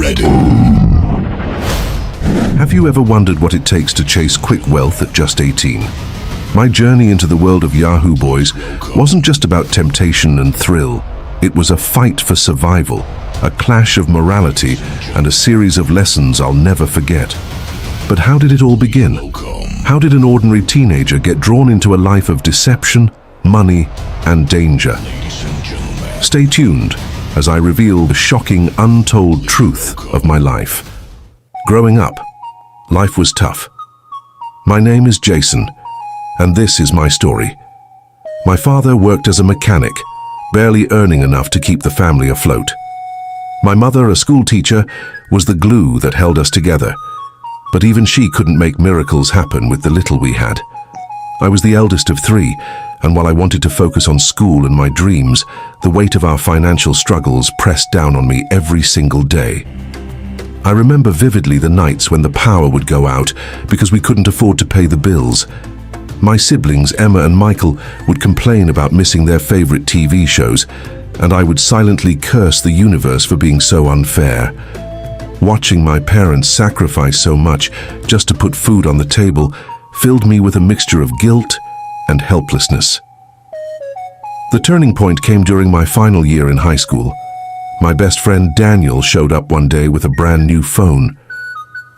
ready. Have you ever wondered what it takes to chase quick wealth at just 18? My journey into the world of Yahoo boys wasn't just about temptation and thrill. It was a fight for survival, a clash of morality, and a series of lessons I'll never forget. But how did it all begin? How did an ordinary teenager get drawn into a life of deception, money, and danger? Stay tuned as I reveal the shocking, untold truth of my life. Growing up, life was tough. My name is Jason, and this is my story. My father worked as a mechanic, barely earning enough to keep the family afloat. My mother, a school teacher, was the glue that held us together, but even she couldn't make miracles happen with the little we had. I was the eldest of three, and while I wanted to focus on school and my dreams, the weight of our financial struggles pressed down on me every single day. I remember vividly the nights when the power would go out because we couldn't afford to pay the bills. My siblings, Emma and Michael, would complain about missing their favorite TV shows, and I would silently curse the universe for being so unfair. Watching my parents sacrifice so much just to put food on the table filled me with a mixture of guilt and helplessness. The turning point came during my final year in high school. My best friend Daniel showed up one day with a brand new phone.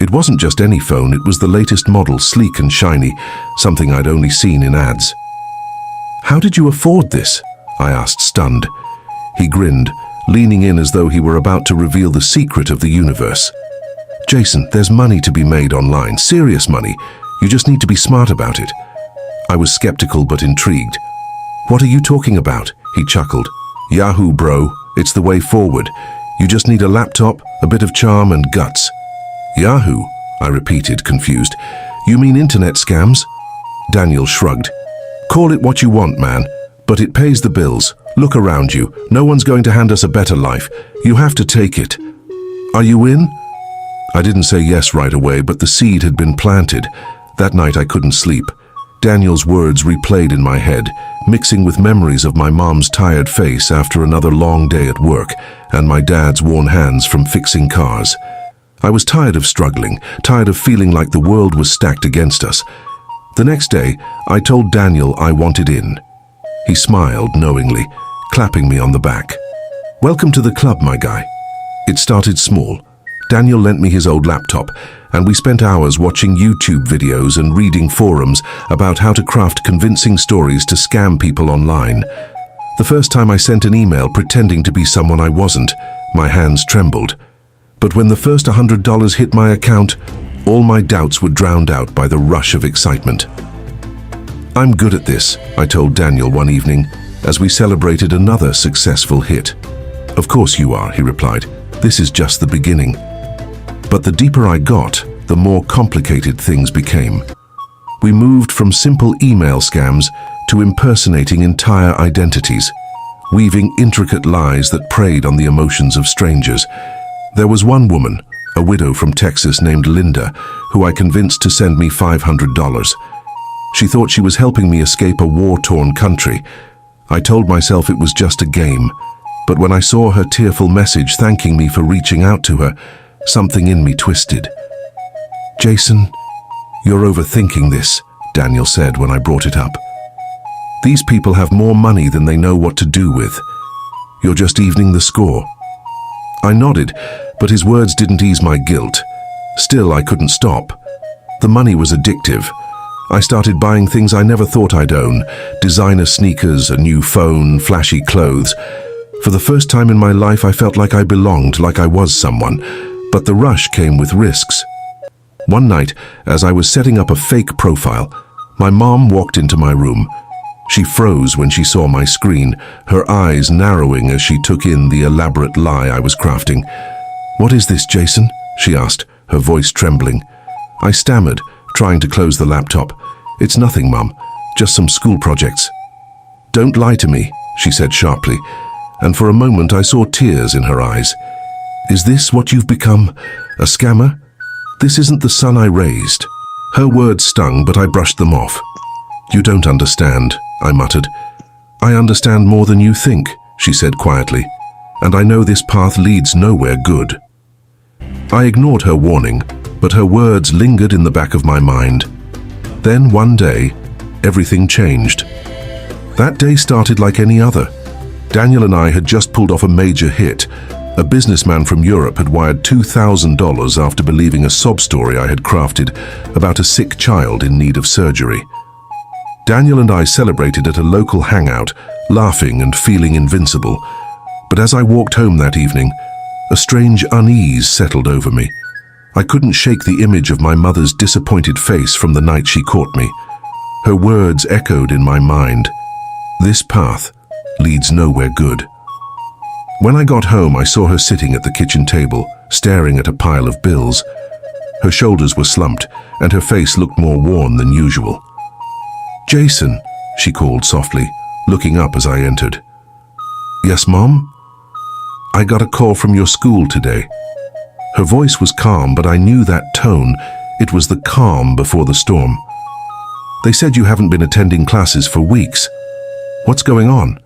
It wasn't just any phone, it was the latest model, sleek and shiny, something I'd only seen in ads. "How did you afford this?" I asked, stunned. He grinned, leaning in as though he were about to reveal the secret of the universe. "Jason, there's money to be made online, serious money. You just need to be smart about it." I was skeptical but intrigued. "What are you talking about?" He chuckled. "Yahoo, bro. It's the way forward. You just need a laptop, a bit of charm and guts." "Yahoo?" I repeated, confused. "You mean internet scams?" Daniel shrugged. "Call it what you want, man, but it pays the bills. Look around you. No one's going to hand us a better life. You have to take it. Are you in?" I didn't say yes right away, but the seed had been planted. That night I couldn't sleep. Daniel's words replayed in my head, mixing with memories of my mom's tired face after another long day at work and my dad's worn hands from fixing cars. I was tired of struggling, tired of feeling like the world was stacked against us. The next day, I told Daniel I wanted in. He smiled knowingly, clapping me on the back. "Welcome to the club, my guy." It started small. Daniel lent me his old laptop, and we spent hours watching YouTube videos and reading forums about how to craft convincing stories to scam people online. The first time I sent an email pretending to be someone I wasn't, my hands trembled. But when the first $100 hit my account, all my doubts were drowned out by the rush of excitement. "I'm good at this," I told Daniel one evening, as we celebrated another successful hit. "Of course you are," he replied. "This is just the beginning." But the deeper I got, the more complicated things became. We moved from simple email scams to impersonating entire identities, weaving intricate lies that preyed on the emotions of strangers. There was one woman, a widow from Texas named Linda, who I convinced to send me $500. She thought she was helping me escape a war-torn country. I told myself it was just a game, but when I saw her tearful message thanking me for reaching out to her, something in me twisted. "Jason, you're overthinking this," Daniel said when I brought it up. "These people have more money than they know what to do with. You're just evening the score." I nodded, but his words didn't ease my guilt. Still, I couldn't stop. The money was addictive. I started buying things I never thought I'd own: designer sneakers, a new phone, flashy clothes. For the first time in my life, I felt like I belonged, like I was someone. But the rush came with risks. One night, as I was setting up a fake profile, my mom walked into my room. She froze when she saw my screen, her eyes narrowing as she took in the elaborate lie I was crafting. "What is this, Jason?" she asked, her voice trembling. I stammered, trying to close the laptop. "It's nothing, Mum, just some school projects." "Don't lie to me," she said sharply, and for a moment I saw tears in her eyes. "Is this what you've become? A scammer? This isn't the son I raised." Her words stung, but I brushed them off. "You don't understand," I muttered. "I understand more than you think," she said quietly, "and I know this path leads nowhere good." I ignored her warning, but her words lingered in the back of my mind. Then one day, everything changed. That day started like any other. Daniel and I had just pulled off a major hit. A businessman from Europe had wired $2,000 after believing a sob story I had crafted about a sick child in need of surgery. Daniel and I celebrated at a local hangout, laughing and feeling invincible. But as I walked home that evening, a strange unease settled over me. I couldn't shake the image of my mother's disappointed face from the night she caught me. Her words echoed in my mind. This path leads nowhere good. When I got home, I saw her sitting at the kitchen table, staring at a pile of bills. Her shoulders were slumped, and her face looked more worn than usual. "Jason," she called softly, looking up as I entered. "Yes, Mom?" "I got a call from your school today." Her voice was calm, but I knew that tone. It was the calm before the storm. "They said you haven't been attending classes for weeks. What's going on?"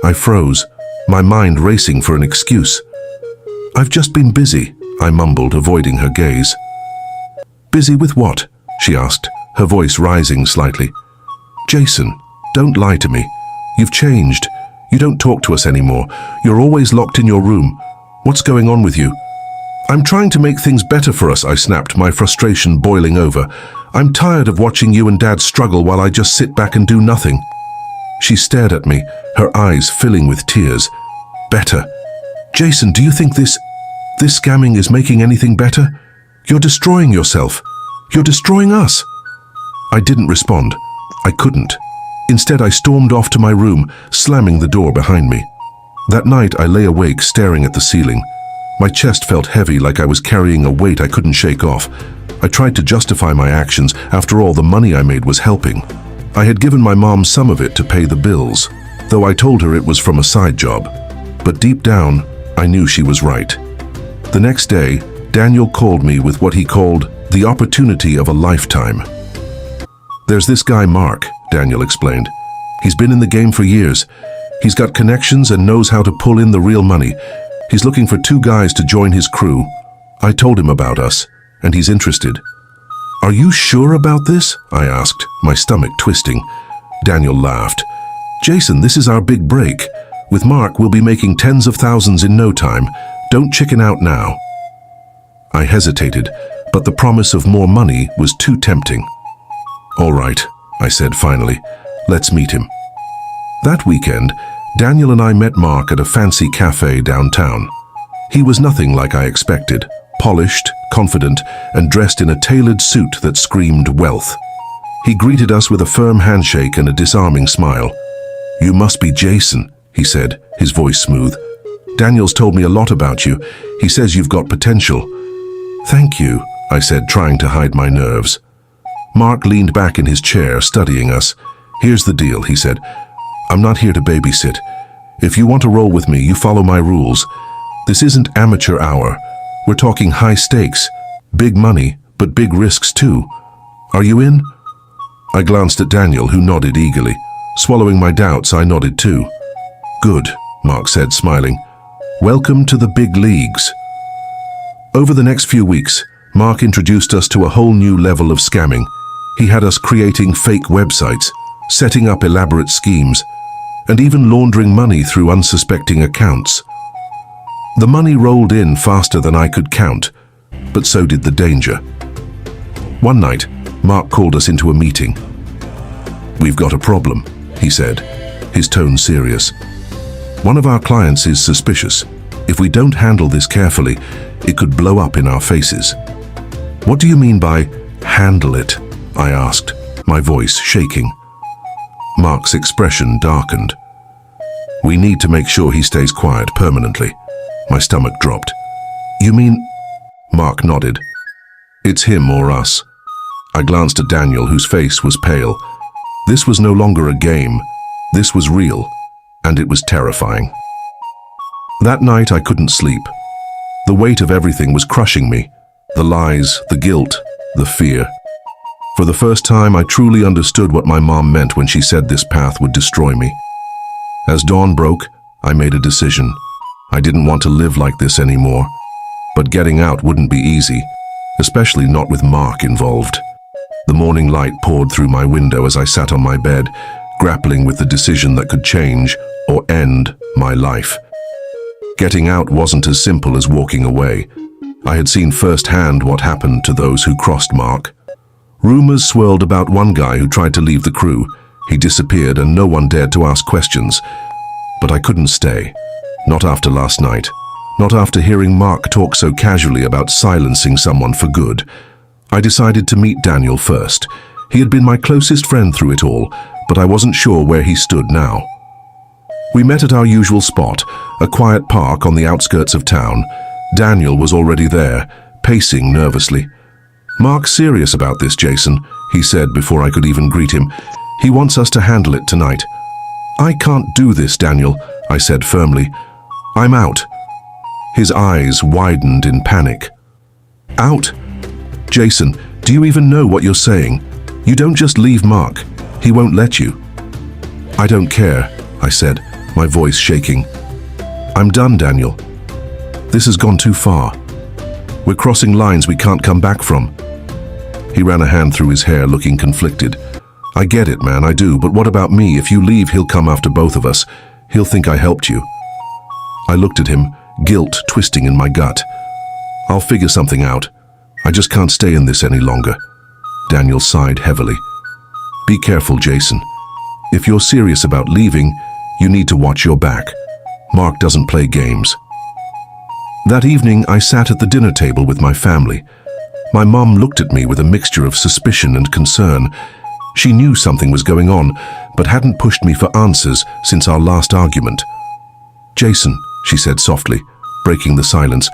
I froze, my mind racing for an excuse. "I've just been busy," I mumbled, avoiding her gaze. "Busy with what?" she asked, her voice rising slightly. "Jason, don't lie to me. You've changed. You don't talk to us anymore. You're always locked in your room. What's going on with you?" "I'm trying to make things better for us," I snapped, my frustration boiling over. "I'm tired of watching you and Dad struggle while I just sit back and do nothing." She stared at me, her eyes filling with tears. "Better? Jason, do you think this scamming is making anything better? You're destroying yourself. You're destroying us." I didn't respond. I couldn't. Instead, I stormed off to my room, slamming the door behind me. That night, I lay awake, staring at the ceiling. My chest felt heavy, like I was carrying a weight I couldn't shake off. I tried to justify my actions. After all, the money I made was helping. I had given my mom some of it to pay the bills, though I told her it was from a side job. But deep down, I knew she was right. The next day, Daniel called me with what he called the opportunity of a lifetime. "There's this guy, Mark," Daniel explained. "He's been in the game for years. He's got connections and knows how to pull in the real money. He's looking for 2 guys to join his crew. I told him about us, and he's interested." "Are you sure about this?" I asked, my stomach twisting. Daniel laughed. "Jason, this is our big break. With Mark, we'll be making tens of thousands in no time. Don't chicken out now." I hesitated, but the promise of more money was too tempting. "All right," I said finally. "Let's meet him." That weekend, Daniel and I met Mark at a fancy cafe downtown. He was nothing like I expected, polished, confident, and dressed in a tailored suit that screamed wealth. He greeted us with a firm handshake and a disarming smile. "You must be Jason," he said, his voice smooth. "Daniel's told me a lot about you. He says you've got potential." "Thank you," I said, trying to hide my nerves. Mark leaned back in his chair, studying us. "Here's the deal," he said. "I'm not here to babysit. If you want to roll with me, you follow my rules. This isn't amateur hour. We're talking high stakes, big money, but big risks too. Are you in?" I glanced at Daniel, who nodded eagerly. Swallowing my doubts, I nodded too. "Good," Mark said, smiling. "Welcome to the big leagues." Over the next few weeks, Mark introduced us to a whole new level of scamming. He had us creating fake websites, setting up elaborate schemes, and even laundering money through unsuspecting accounts. The money rolled in faster than I could count, but so did the danger. One night, Mark called us into a meeting. "We've got a problem," he said, his tone serious. "One of our clients is suspicious. If we don't handle this carefully, it could blow up in our faces." "What do you mean by handle it?" I asked, my voice shaking. Mark's expression darkened. "We need to make sure he stays quiet permanently." My stomach dropped. "You mean?" Mark nodded. "It's him or us." I glanced at Daniel, whose face was pale. This was no longer a game. This was real, and it was terrifying. That night I couldn't sleep. The weight of everything was crushing me. The lies, the guilt, the fear. For the first time, I truly understood what my mom meant when she said this path would destroy me. As dawn broke, I made a decision. I didn't want to live like this anymore. But getting out wouldn't be easy, especially not with Mark involved. The morning light poured through my window as I sat on my bed, grappling with the decision that could change or end my life. Getting out wasn't as simple as walking away. I had seen firsthand what happened to those who crossed Mark. Rumors swirled about one guy who tried to leave the crew. He disappeared and no one dared to ask questions. But I couldn't stay. Not after last night. Not after hearing Mark talk so casually about silencing someone for good. I decided to meet Daniel first. He had been my closest friend through it all, but I wasn't sure where he stood now. We met at our usual spot, a quiet park on the outskirts of town. Daniel was already there, pacing nervously. "Mark's serious about this, Jason," he said before I could even greet him. "He wants us to handle it tonight." "I can't do this, Daniel," I said firmly. "I'm out." His eyes widened in panic. "Out? Jason, do you even know what you're saying? You don't just leave Mark. He won't let you." "I don't care," I said, my voice shaking. "I'm done, Daniel. This has gone too far. We're crossing lines we can't come back from." He ran a hand through his hair, looking conflicted. "I get it, man, I do, but what about me? If you leave, he'll come after both of us. He'll think I helped you." I looked at him, guilt twisting in my gut. "I'll figure something out. I just can't stay in this any longer." Daniel sighed heavily. "Be careful, Jason. If you're serious about leaving, you need to watch your back. Mark doesn't play games." That evening, I sat at the dinner table with my family. My mom looked at me with a mixture of suspicion and concern. She knew something was going on, but hadn't pushed me for answers since our last argument. "Jason," she said softly, breaking the silence,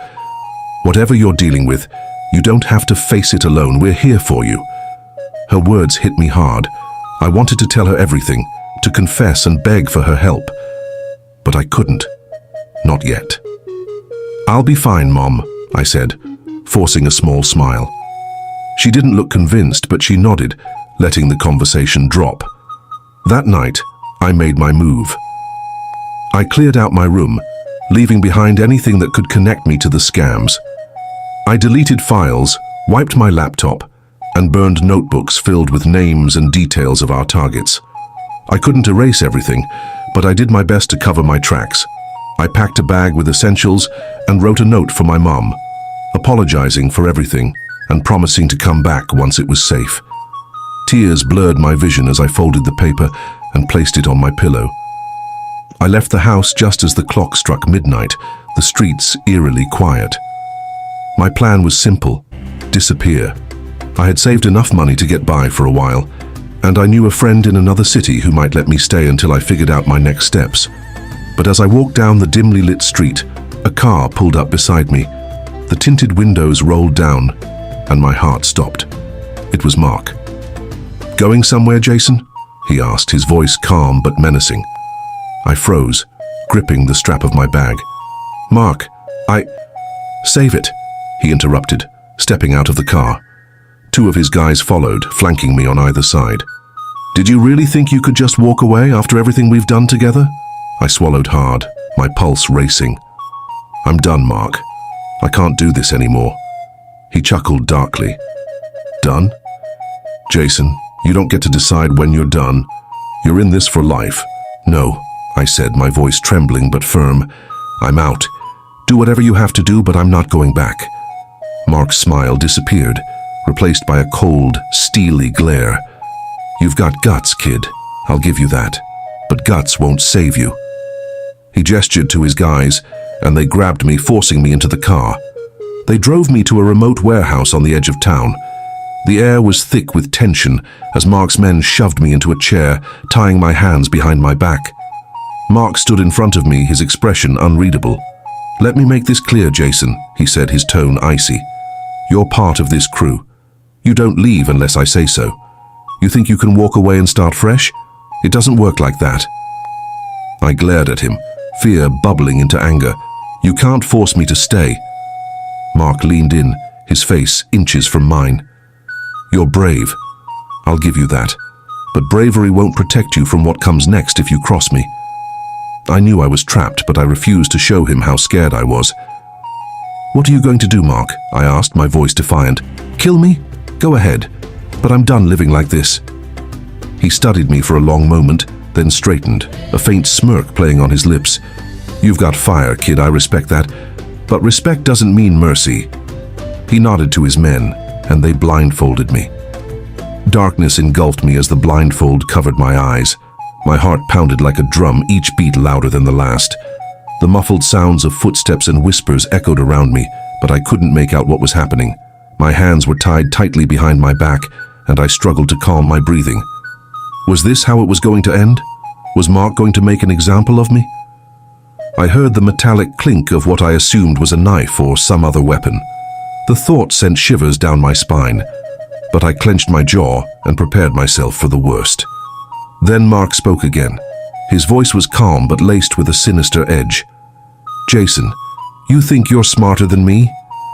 "whatever you're dealing with, you don't have to face it alone. We're here for you." Her words hit me hard. I wanted to tell her everything, to confess and beg for her help. But I couldn't. Not yet. "I'll be fine, Mom," I said, forcing a small smile. She didn't look convinced, but she nodded, letting the conversation drop. That night, I made my move. I cleared out my room, leaving behind anything that could connect me to the scams. I deleted files, wiped my laptop, and burned notebooks filled with names and details of our targets. I couldn't erase everything, but I did my best to cover my tracks. I packed a bag with essentials and wrote a note for my mom, apologizing for everything and promising to come back once it was safe. Tears blurred my vision as I folded the paper and placed it on my pillow. I left the house just as the clock struck midnight, the streets eerily quiet. My plan was simple: disappear. I had saved enough money to get by for a while, and I knew a friend in another city who might let me stay until I figured out my next steps. But as I walked down the dimly lit street, a car pulled up beside me. The tinted windows rolled down, and my heart stopped. It was Mark. "Going somewhere, Jason?" he asked, his voice calm but menacing. I froze, gripping the strap of my bag. "Mark, Save it," he interrupted, stepping out of the car. Two of his guys followed, flanking me on either side. "Did you really think you could just walk away after everything we've done together?" I swallowed hard, my pulse racing. "I'm done, Mark. I can't do this anymore." He chuckled darkly. "Done? Jason, you don't get to decide when you're done. You're in this for life." "No," I said, my voice trembling but firm. "I'm out. Do whatever you have to do, but I'm not going back." Mark's smile disappeared, replaced by a cold, steely glare. "You've got guts, kid. I'll give you that. But guts won't save you." He gestured to his guys, and they grabbed me, forcing me into the car. They drove me to a remote warehouse on the edge of town. The air was thick with tension as Mark's men shoved me into a chair, tying my hands behind my back. Mark stood in front of me, his expression unreadable. "Let me make this clear, Jason," he said, his tone icy. "You're part of this crew. You don't leave unless I say so. You think you can walk away and start fresh? It doesn't work like that." I glared at him, fear bubbling into anger. "You can't force me to stay." Mark leaned in, his face inches from mine. "You're brave. I'll give you that. But bravery won't protect you from what comes next if you cross me." I knew I was trapped, but I refused to show him how scared I was. "What are you going to do, Mark?" I asked, my voice defiant. "Kill me? Go ahead. But I'm done living like this." He studied me for a long moment, then straightened, a faint smirk playing on his lips. "You've got fire, kid, I respect that. But respect doesn't mean mercy." He nodded to his men, and they blindfolded me. Darkness engulfed me as the blindfold covered my eyes. My heart pounded like a drum, each beat louder than the last. The muffled sounds of footsteps and whispers echoed around me, but I couldn't make out what was happening. My hands were tied tightly behind my back, and I struggled to calm my breathing. Was this how it was going to end? Was Mark going to make an example of me? I heard the metallic clink of what I assumed was a knife or some other weapon. The thought sent shivers down my spine, but I clenched my jaw and prepared myself for the worst. Then Mark spoke again. His voice was calm but laced with a sinister edge. "Jason, you think you're smarter than me?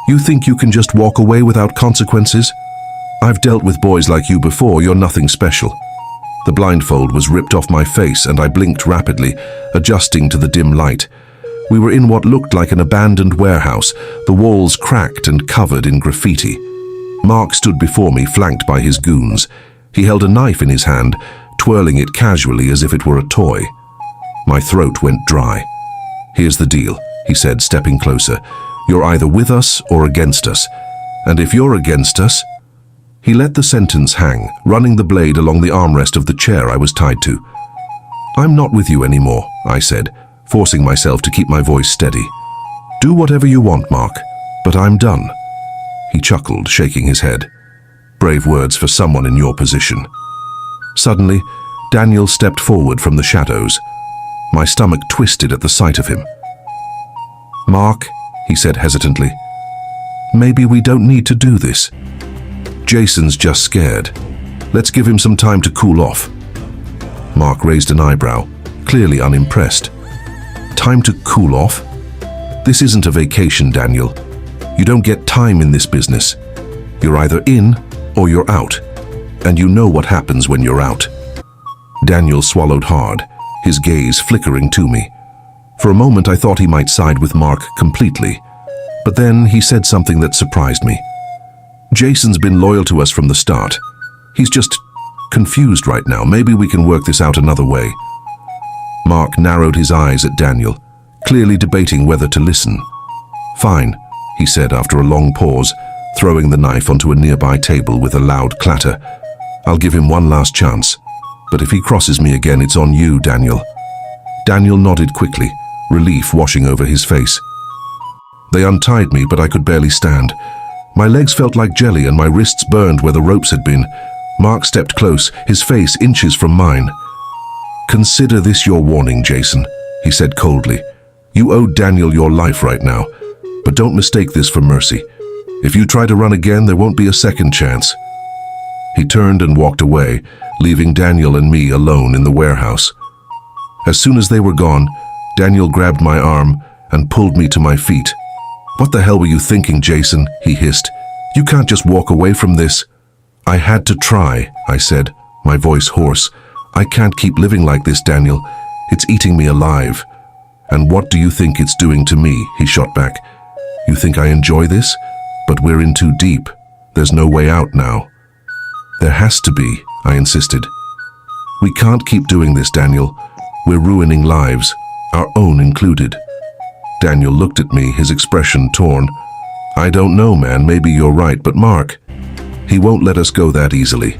You think you can just walk away without consequences? I've dealt with boys like you before, you're nothing special." The blindfold was ripped off my face and I blinked rapidly, adjusting to the dim light. We were in what looked like an abandoned warehouse, the walls cracked and covered in graffiti. Mark stood before me, flanked by his goons. He held a knife in his hand, twirling it casually as if it were a toy. My throat went dry. "Here's the deal," he said, stepping closer. "You're either with us or against us. And if you're against us..." He let the sentence hang, running the blade along the armrest of the chair I was tied to. "I'm not with you anymore," I said, forcing myself to keep my voice steady. "Do whatever you want, Mark, but I'm done." He chuckled, shaking his head. "Brave words for someone in your position." Suddenly, Daniel stepped forward from the shadows. My stomach twisted at the sight of him. "Mark," he said hesitantly, "maybe we don't need to do this. Jason's just scared. Let's give him some time to cool off." Mark raised an eyebrow, clearly unimpressed. "Time to cool off? This isn't a vacation, Daniel. You don't get time in this business. You're either in or you're out, and you know what happens when you're out." Daniel swallowed hard, his gaze flickering to me. For a moment I thought he might side with Mark completely, but then he said something that surprised me. "Jason's been loyal to us from the start. He's just confused right now. Maybe we can work this out another way." Mark narrowed his eyes at Daniel, clearly debating whether to listen. "Fine," he said after a long pause, throwing the knife onto a nearby table with a loud clatter. "I'll give him one last chance. But if he crosses me again, it's on you, Daniel." Daniel nodded quickly, relief washing over his face. They untied me, but I could barely stand. My legs felt like jelly and my wrists burned where the ropes had been. Mark stepped close, his face inches from mine. "Consider this your warning, Jason," he said coldly. "You owe Daniel your life right now, but don't mistake this for mercy. If you try to run again, there won't be a second chance." He turned and walked away, leaving Daniel and me alone in the warehouse. As soon as they were gone, Daniel grabbed my arm and pulled me to my feet. "What the hell were you thinking, Jason?" he hissed. "You can't just walk away from this." "I had to try," I said, my voice hoarse. "I can't keep living like this, Daniel. It's eating me alive." "And what do you think it's doing to me?" he shot back. "You think I enjoy this? But we're in too deep. There's no way out now." "There has to be," I insisted. "We can't keep doing this, Daniel. We're ruining lives, our own included." Daniel looked at me, his expression torn. "I don't know, man. Maybe you're right, but Mark, he won't let us go that easily."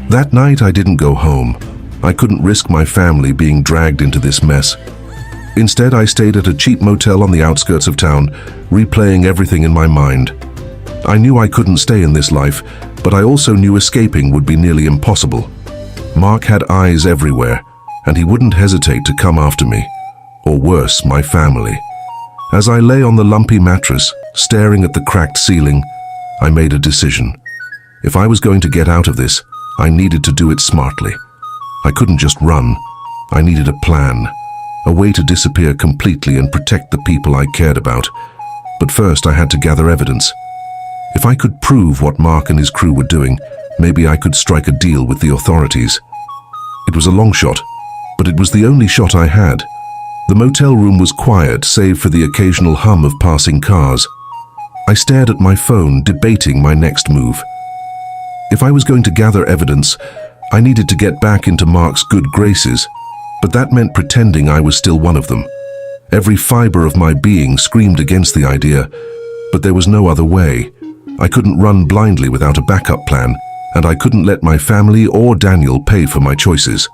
That night I didn't go home. I couldn't risk my family being dragged into this mess. Instead, I stayed at a cheap motel on the outskirts of town, replaying everything in my mind. I knew I couldn't stay in this life, but I also knew escaping would be nearly impossible. Mark had eyes everywhere, and he wouldn't hesitate to come after me. Or worse, my family. As I lay on the lumpy mattress, staring at the cracked ceiling, I made a decision. If I was going to get out of this, I needed to do it smartly. I couldn't just run. I needed a plan, a way to disappear completely and protect the people I cared about. But first I had to gather evidence. If I could prove what Mark and his crew were doing, maybe I could strike a deal with the authorities. It was a long shot, but it was the only shot I had. The motel room was quiet, save for the occasional hum of passing cars. I stared at my phone, debating my next move. If I was going to gather evidence, I needed to get back into Mark's good graces, but that meant pretending I was still one of them. Every fiber of my being screamed against the idea, but there was no other way. I couldn't run blindly without a backup plan, and I couldn't let my family or Daniel pay for my choices.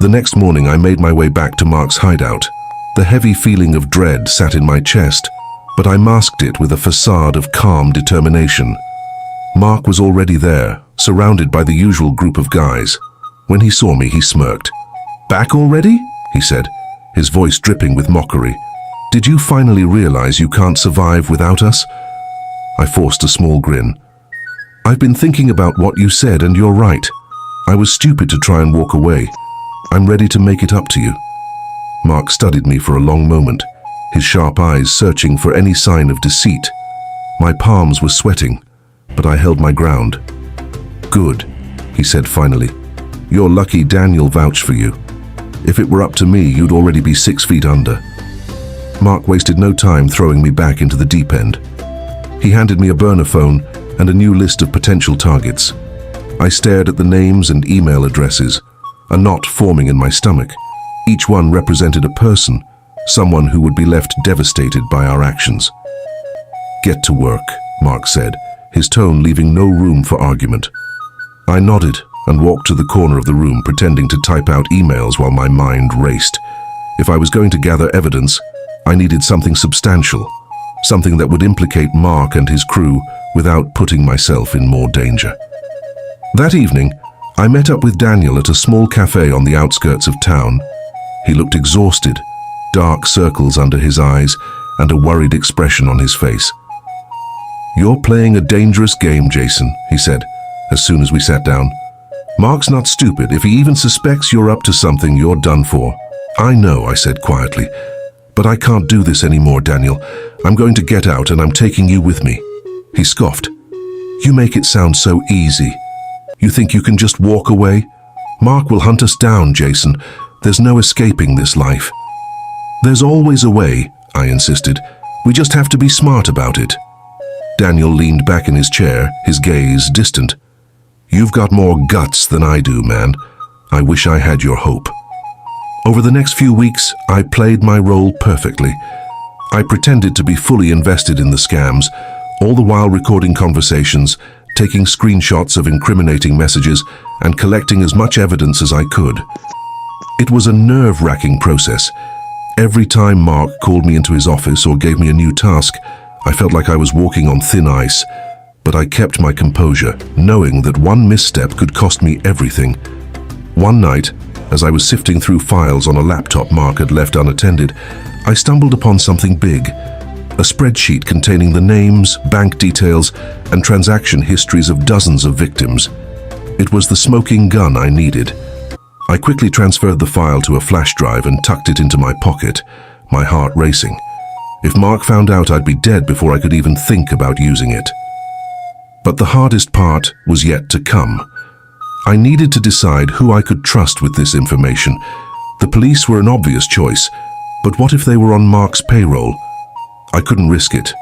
The next morning, I made my way back to Mark's hideout. The heavy feeling of dread sat in my chest, but I masked it with a facade of calm determination. Mark was already there, surrounded by the usual group of guys. When he saw me, he smirked. "Back already?" he said, his voice dripping with mockery. "Did you finally realize you can't survive without us?" I forced a small grin. "I've been thinking about what you said, and you're right. I was stupid to try and walk away. I'm ready to make it up to you." Mark studied me for a long moment, his sharp eyes searching for any sign of deceit. My palms were sweating, but I held my ground. "Good," he said finally. "You're lucky Daniel vouched for you. If it were up to me, you'd already be 6 feet under." Mark wasted no time throwing me back into the deep end. He handed me a burner phone and a new list of potential targets. I stared at the names and email addresses, a knot forming in my stomach. Each one represented a person, someone who would be left devastated by our actions. "Get to work," Mark said, his tone leaving no room for argument. I nodded and walked to the corner of the room, pretending to type out emails while my mind raced. If I was going to gather evidence, I needed something substantial, something that would implicate Mark and his crew without putting myself in more danger. That evening, I met up with Daniel at a small cafe on the outskirts of town. He looked exhausted, dark circles under his eyes and a worried expression on his face. "You're playing a dangerous game, Jason," he said, as soon as we sat down. "Mark's not stupid. If he even suspects you're up to something, you're done for." "I know," I said quietly, "but I can't do this anymore, Daniel. I'm going to get out and I'm taking you with me." He scoffed. "You make it sound so easy. You think you can just walk away? Mark will hunt us down, Jason. There's no escaping this life." "There's always a way," I insisted. "We just have to be smart about it." Daniel leaned back in his chair, his gaze distant. "You've got more guts than I do, man. I wish I had your hope." Over the next few weeks, I played my role perfectly. I pretended to be fully invested in the scams, all the while recording conversations, taking screenshots of incriminating messages, and collecting as much evidence as I could. It was a nerve-wracking process. Every time Mark called me into his office or gave me a new task, I felt like I was walking on thin ice, but I kept my composure, knowing that one misstep could cost me everything. One night, as I was sifting through files on a laptop Mark had left unattended, I stumbled upon something big, a spreadsheet containing the names, bank details, and transaction histories of dozens of victims. It was the smoking gun I needed. I quickly transferred the file to a flash drive and tucked it into my pocket, my heart racing. If Mark found out, I'd be dead before I could even think about using it. But the hardest part was yet to come. I needed to decide who I could trust with this information. The police were an obvious choice, but what if they were on Mark's payroll? I couldn't risk it.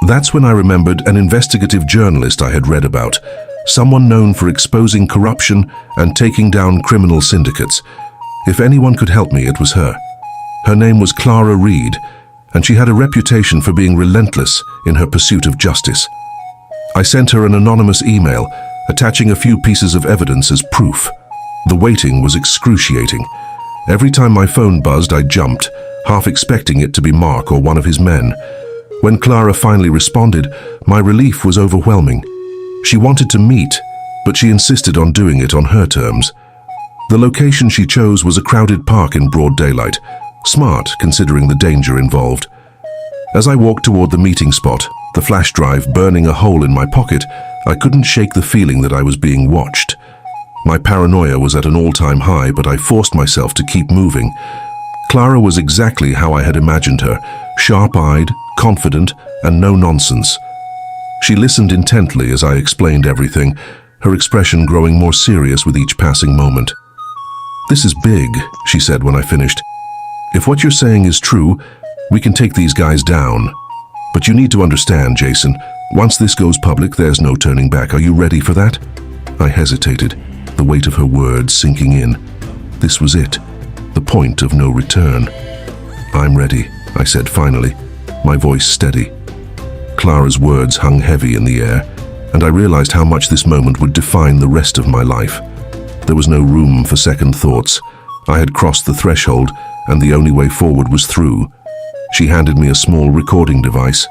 That's when I remembered an investigative journalist I had read about, someone known for exposing corruption and taking down criminal syndicates. If anyone could help me, it was her. Her name was Clara Reed, and she had a reputation for being relentless in her pursuit of justice. I sent her an anonymous email, attaching a few pieces of evidence as proof. The waiting was excruciating. Every time my phone buzzed, I jumped, half expecting it to be Mark or one of his men. When Clara finally responded, my relief was overwhelming. She wanted to meet, but she insisted on doing it on her terms. The location she chose was a crowded park in broad daylight, smart considering the danger involved. As I walked toward the meeting spot, the flash drive burning a hole in my pocket, I couldn't shake the feeling that I was being watched. My paranoia was at an all-time high, but I forced myself to keep moving. Clara was exactly how I had imagined her, sharp-eyed, confident, and no nonsense. She listened intently as I explained everything, her expression growing more serious with each passing moment. "This is big," she said when I finished. If what you're saying is true, we can take these guys down. But you need to understand, Jason, once this goes public, there's no turning back. Are you ready for that? I hesitated, the weight of her words sinking in. This was it, the point of no return. I'm ready, I said finally, my voice steady. Clara's words hung heavy in the air, and I realized how much this moment would define the rest of my life. There was no room for second thoughts. I had crossed the threshold, and the only way forward was through. She handed me a small recording device.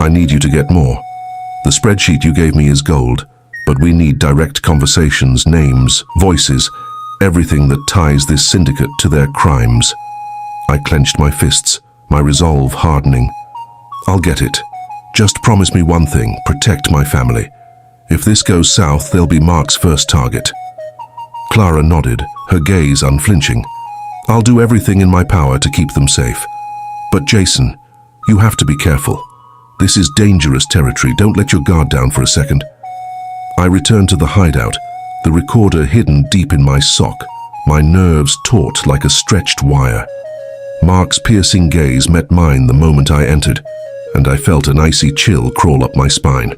I need you to get more. The spreadsheet you gave me is gold, but we need direct conversations, names, voices, everything that ties this syndicate to their crimes. I clenched my fists, my resolve hardening. I'll get it. Just promise me one thing, protect my family. If this goes south, they'll be Mark's first target. Clara nodded, her gaze unflinching. I'll do everything in my power to keep them safe. But Jason, you have to be careful. This is dangerous territory. Don't let your guard down for a second. I returned to the hideout, the recorder hidden deep in my sock, my nerves taut like a stretched wire. Mark's piercing gaze met mine the moment I entered, and I felt an icy chill crawl up my spine.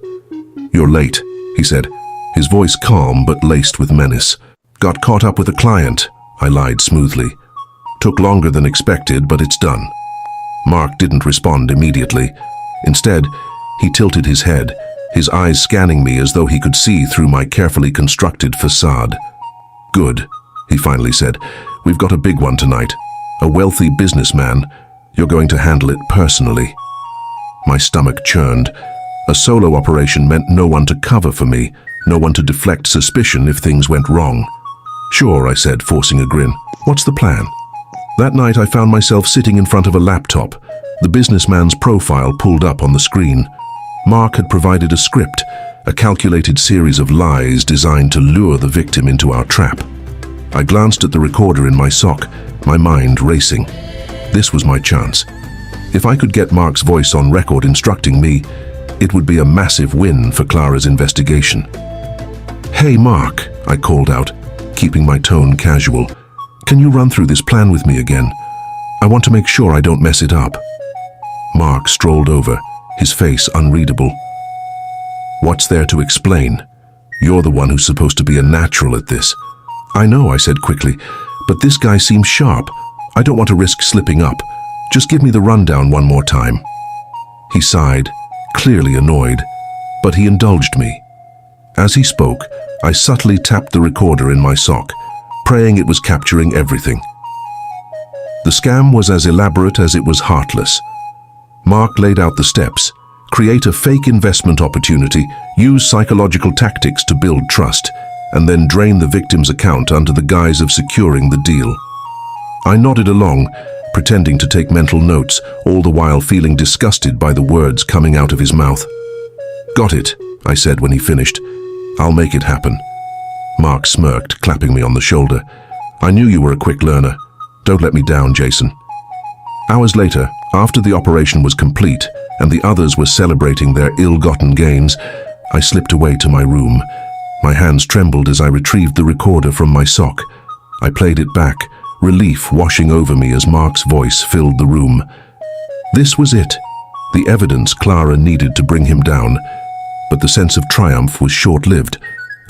You're late, he said, his voice calm but laced with menace. Got caught up with a client, I lied smoothly. Took longer than expected, but it's done. Mark didn't respond immediately. Instead, he tilted his head, his eyes scanning me as though he could see through my carefully constructed facade. Good, he finally said. We've got a big one tonight. A wealthy businessman. You're going to handle it personally. My stomach churned. A solo operation meant no one to cover for me, no one to deflect suspicion if things went wrong. Sure, I said, forcing a grin. What's the plan? That night I found myself sitting in front of a laptop, the businessman's profile pulled up on the screen. Mark had provided a script, a calculated series of lies designed to lure the victim into our trap. I glanced at the recorder in my sock, my mind racing. This was my chance. If I could get Mark's voice on record instructing me, it would be a massive win for Clara's investigation. Hey Mark, I called out, keeping my tone casual. Can you run through this plan with me again? I want to make sure I don't mess it up. Mark strolled over, his face unreadable. What's there to explain? You're the one who's supposed to be a natural at this. I know, I said quickly, but this guy seems sharp. I don't want to risk slipping up. Just give me the rundown one more time. He sighed, clearly annoyed, but he indulged me. As he spoke, I subtly tapped the recorder in my sock, praying it was capturing everything. The scam was as elaborate as it was heartless. Mark laid out the steps: create a fake investment opportunity, use psychological tactics to build trust, and then drain the victim's account under the guise of securing the deal. I nodded along, pretending to take mental notes, all the while feeling disgusted by the words coming out of his mouth. Got it, I said when he finished. I'll make it happen. Mark smirked, clapping me on the shoulder. I knew you were a quick learner. Don't let me down, Jason. Hours later, after the operation was complete and the others were celebrating their ill-gotten gains, I slipped away to my room. My hands trembled as I retrieved the recorder from my sock. I played it back, relief washing over me as Mark's voice filled the room. This was it, the evidence Clara needed to bring him down. But the sense of triumph was short-lived.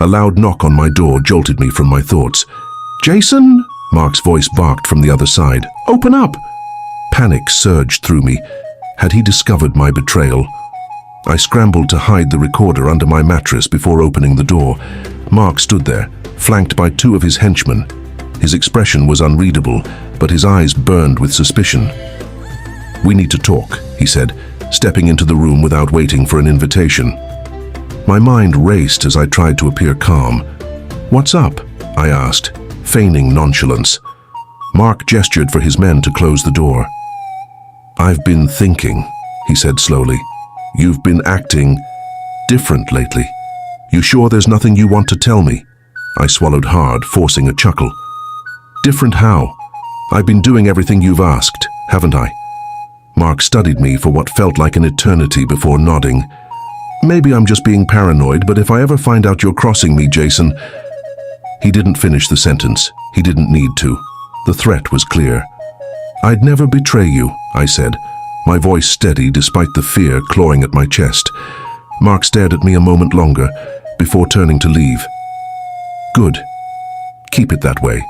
A loud knock on my door jolted me from my thoughts. Jason? Mark's voice barked from the other side. Open up! Panic surged through me. Had he discovered my betrayal? I scrambled to hide the recorder under my mattress before opening the door. Mark stood there, flanked by two of his henchmen. His expression was unreadable, but his eyes burned with suspicion. We need to talk, he said, stepping into the room without waiting for an invitation. My mind raced as I tried to appear calm. What's up? I asked, feigning nonchalance. Mark gestured for his men to close the door. I've been thinking, he said slowly. You've been acting different lately. You sure there's nothing you want to tell me? I swallowed hard, forcing a chuckle. Different how? I've been doing everything you've asked, haven't I? Mark studied me for what felt like an eternity before nodding. Maybe I'm just being paranoid, but if I ever find out you're crossing me, Jason... He didn't finish the sentence. He didn't need to. The threat was clear. "I'd never betray you," I said, my voice steady despite the fear clawing at my chest. Mark stared at me a moment longer before turning to leave. "Good. Keep it that way."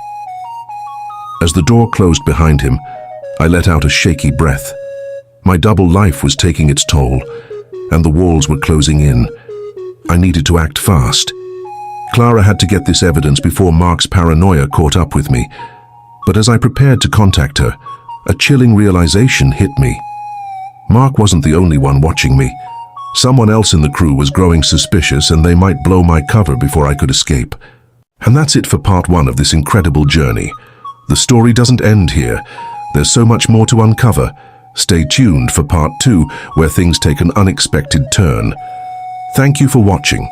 As the door closed behind him, I let out a shaky breath. My double life was taking its toll, and the walls were closing in. I needed to act fast. Clara had to get this evidence before Mark's paranoia caught up with me. But as I prepared to contact her, a chilling realization hit me. Mark wasn't the only one watching me. Someone else in the crew was growing suspicious, and they might blow my cover before I could escape. And that's it for part 1 of this incredible journey. The story doesn't end here. There's so much more to uncover. Stay tuned for part 2, where things take an unexpected turn. Thank you for watching.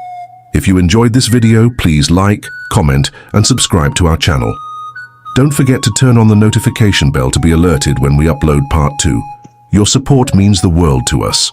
If you enjoyed this video, please like, comment, and subscribe to our channel. Don't forget to turn on the notification bell to be alerted when we upload part 2. Your support means the world to us.